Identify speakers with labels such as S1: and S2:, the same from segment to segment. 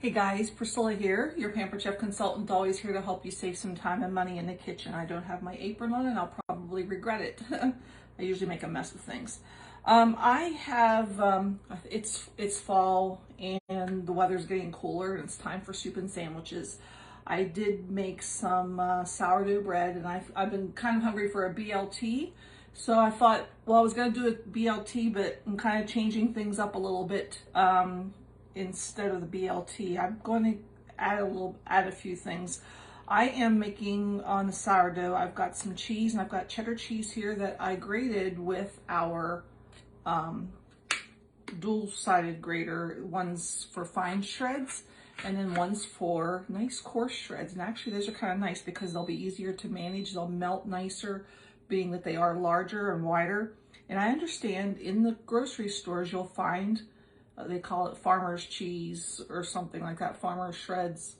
S1: Hey guys, Priscilla here, your Pampered Chef consultant, always here to help you save some time and money in the kitchen. I don't have my apron on and I'll probably regret it. I usually make a mess of things. It's fall and the weather's getting cooler and it's time for soup and sandwiches. I did make some sourdough bread and I've been kind of hungry for a BLT. So I thought, well, I was going to do a BLT, but I'm kind of changing things up a little bit. Instead of the BLT, I'm going to add a few things. I am making on the sourdough. I've got some cheese and I've got cheddar cheese here that I grated with our dual-sided grater. One's for fine shreds and then one's for nice coarse shreds. And actually those are kind of nice because they'll be easier to manage. They'll melt nicer being that they are larger and wider. And I understand in the grocery stores you'll find they call it farmer's cheese or something like that, farmer's shreds,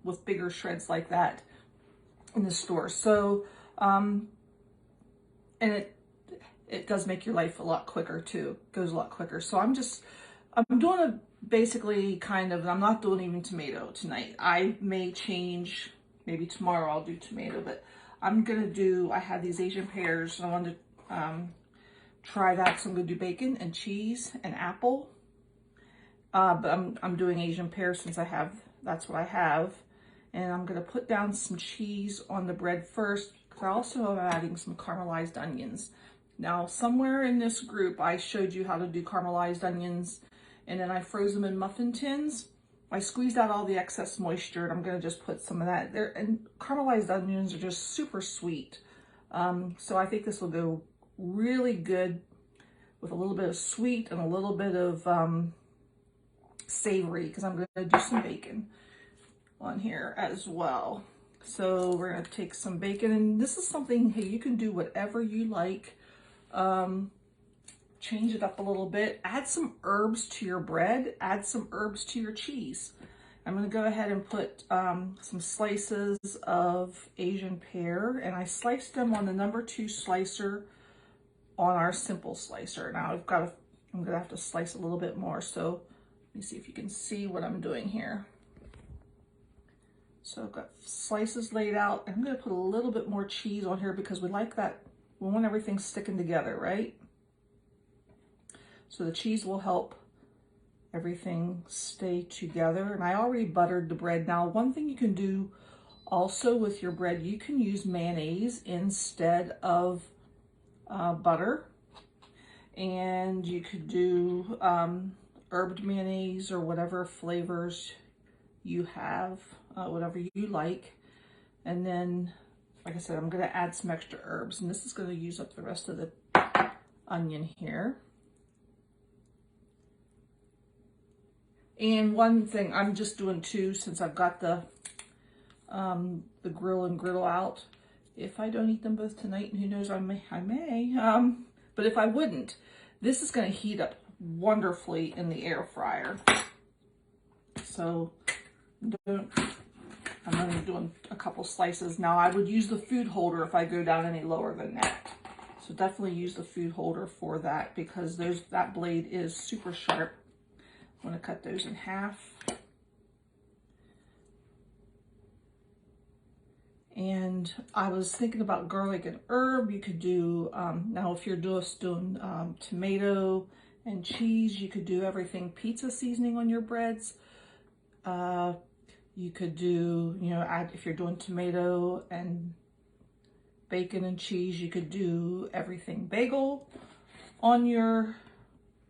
S1: with bigger shreds like that in the store. So, and it does make your life a lot quicker too, goes a lot quicker. So I'm doing a basically kind of, I'm not doing even tomato tonight. I may change, maybe tomorrow I'll do tomato, but I had these Asian pears and I wanted to try that. So I'm gonna do bacon and cheese and apple. But I'm doing Asian pears since that's what I have. And I'm gonna put down some cheese on the bread first because I also am adding some caramelized onions. Now, somewhere in this group, I showed you how to do caramelized onions and then I froze them in muffin tins. I squeezed out all the excess moisture and I'm gonna just put some of that there. And caramelized onions are just super sweet. So I think this will go really good with a little bit of sweet and a little bit of savory because I'm going to do some bacon on here as well. So we're going to take some bacon, and this is something, hey, you can do whatever you like. Change it up a little bit. Add some herbs to your bread. Add some herbs to your cheese. I'm going to go ahead and put some slices of Asian pear, and I sliced them on the number 2 slicer on our simple slicer. Now I'm going to have to slice a little bit more. So let me see if you can see what I'm doing here. So I've got slices laid out. I'm going to put a little bit more cheese on here because we like that. We want everything sticking together, right? So the cheese will help everything stay together. And I already buttered the bread. Now, one thing you can do also with your bread, you can use mayonnaise instead of butter. And you could do herbed mayonnaise or whatever flavors you have, whatever you like. And then, like I said, I'm going to add some extra herbs, and this is going to use up the rest of the onion here. And one thing, I'm just doing 2 since I've got the grill and griddle out. If I don't eat them both tonight, and who knows, I may. But if I wouldn't, this is going to heat up wonderfully in the air fryer. So I'm only doing a couple slices. Now I would use the food holder if I go down any lower than that. So definitely use the food holder for that because that blade is super sharp. I'm going to cut those in half. And I was thinking about garlic and herb. You could do, now if you're just doing tomato and cheese, you could do everything pizza seasoning on your breads. You could do, if you're doing tomato and bacon and cheese, you could do everything bagel on your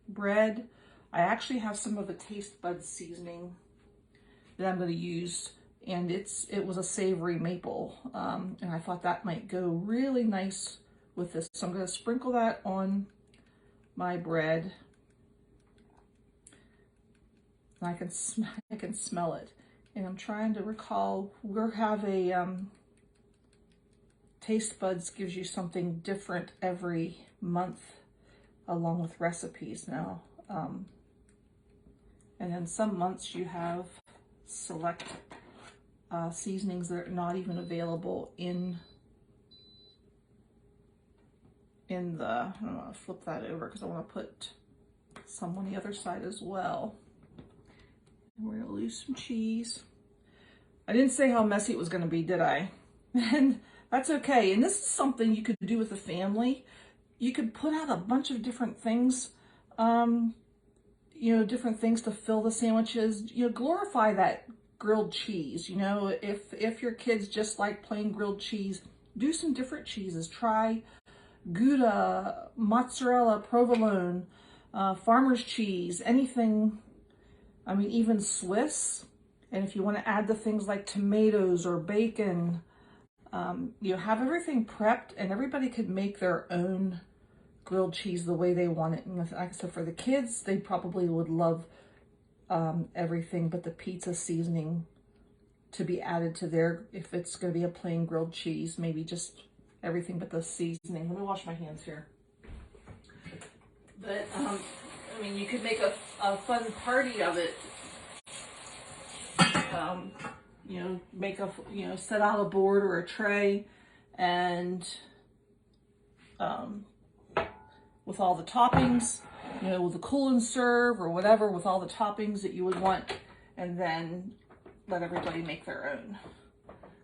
S1: bread. I actually have some of the taste bud seasoning that I'm going to use. And it was a savory maple, and I thought that might go really nice with this. So I'm going to sprinkle that on my bread. And I can smell it. And I'm trying to recall, we have a Taste Buds gives you something different every month along with recipes now. And then some months you have select seasonings that are not even available in the, I'm going to flip that over because I want to put some on the other side as well. We're gonna lose some cheese. I didn't say how messy it was gonna be, did I? And that's okay. And this is something you could do with a family. You could put out a bunch of different things, you know, different things to fill the sandwiches. You know, glorify that grilled cheese. You know, if your kids just like plain grilled cheese, do some different cheeses. Try Gouda, mozzarella, provolone, farmer's cheese, anything. I mean, even Swiss. And if you want to add the things like tomatoes or bacon, you have everything prepped, and everybody could make their own grilled cheese the way they want it. And like I said, for the kids, they probably would love everything but the pizza seasoning to be added to their, if it's going to be a plain grilled cheese, maybe just everything but the seasoning. Let me wash my hands here. But, I mean, you could make a fun party of it. You know, make a, you know, set out a board or a tray, and with all the toppings, you know, with the cool and serve or whatever, with all the toppings that you would want, and then let everybody make their own.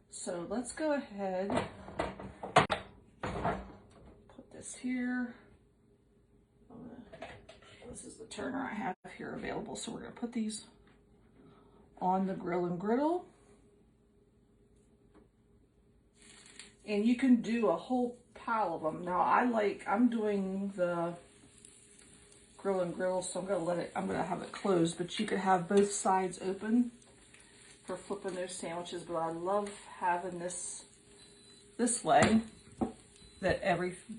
S1: So let's go ahead, put this here. This is the turner I have here available, so we're going to put these on the grill and griddle. And you can do a whole pile of them. Now I'm doing the grill and griddle, so I'm gonna have it closed, but you could have both sides open for flipping those sandwiches. But I love having this way that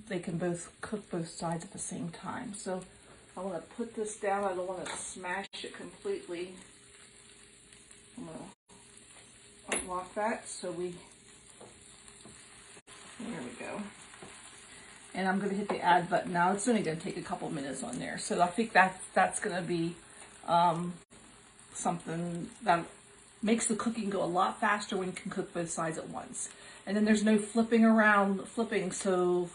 S1: they can both cook both sides at the same time. So I want to put this down. I don't want to smash it completely. I'm gonna unlock that so there we go. And I'm gonna hit the add button now. It's only gonna take a couple minutes on there. So I think that's gonna be something that makes the cooking go a lot faster when you can cook both sides at once. And then there's no flipping, so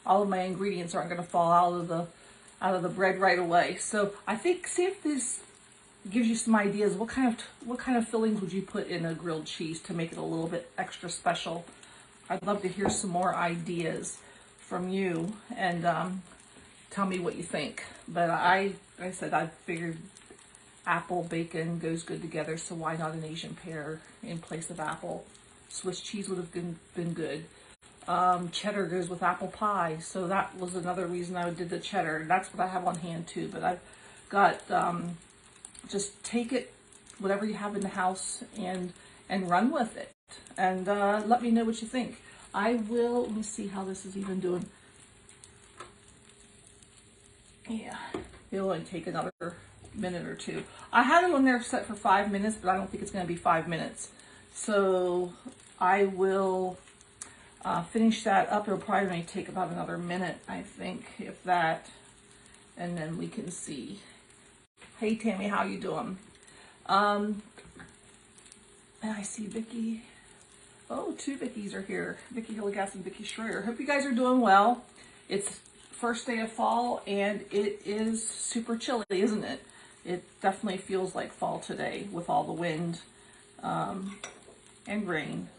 S1: all of my ingredients aren't gonna fall out of the bread right away. So I think, see if this gives you some ideas. What kind of fillings would you put in a grilled cheese to make it a little bit extra special? I'd love to hear some more ideas from you, and tell me what you think. But like I said, I figured apple bacon goes good together, so why not an Asian pear in place of apple? Swiss cheese would have been good. Cheddar goes with apple pie, so that was another reason I did the cheddar. That's what I have on hand too, but I've got, just take it, whatever you have in the house, and run with it. And let me know what you think. Let me see how this is even doing. Yeah, it'll only take another minute or two. I had it on there set for 5 minutes, but I don't think it's going to be 5 minutes. So I will finish that up. It'll probably only take about another minute, I think, if that. And then we can see. Hey, Tammy, how you doing? And I see Vicky. Oh, two Vickies are here. Vicky Hilligas and Vicky Schroeder. Hope you guys are doing well. It's first day of fall, and it is super chilly, isn't it? It definitely feels like fall today with all the wind and rain.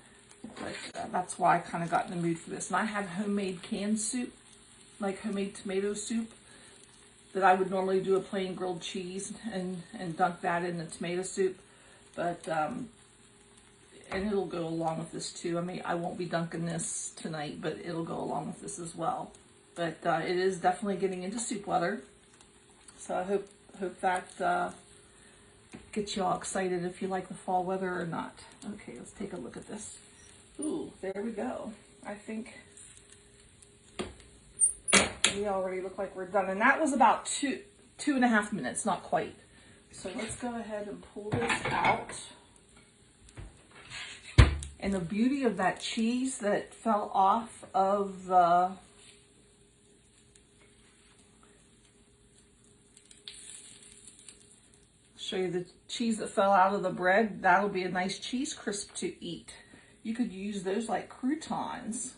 S1: But that's why I kind of got in the mood for this. And I have homemade canned soup, like homemade tomato soup, that I would normally do a plain grilled cheese and dunk that in the tomato soup. But and it'll go along with this too. I mean, I won't be dunking this tonight, but it'll go along with this as well. But it is definitely getting into soup weather. So I hope that gets you all excited if you like the fall weather or not. Okay, let's take a look at this. Ooh, there we go. I think we already look like we're done. And that was about two and a half minutes, not quite. So let's go ahead and pull this out. And the beauty of that cheese that fell off of the show you the cheese that fell out of the bread. That'll be a nice cheese crisp to eat. You could use those like croutons.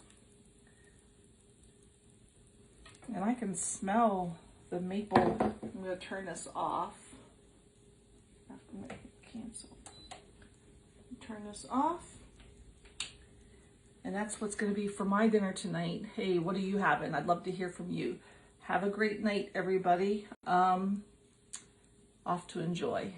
S1: And I can smell the maple. I'm going to turn this off. turn this off. And that's what's going to be for my dinner tonight. Hey, what are you having? I'd love to hear from you. Have a great night, everybody. Off to enjoy.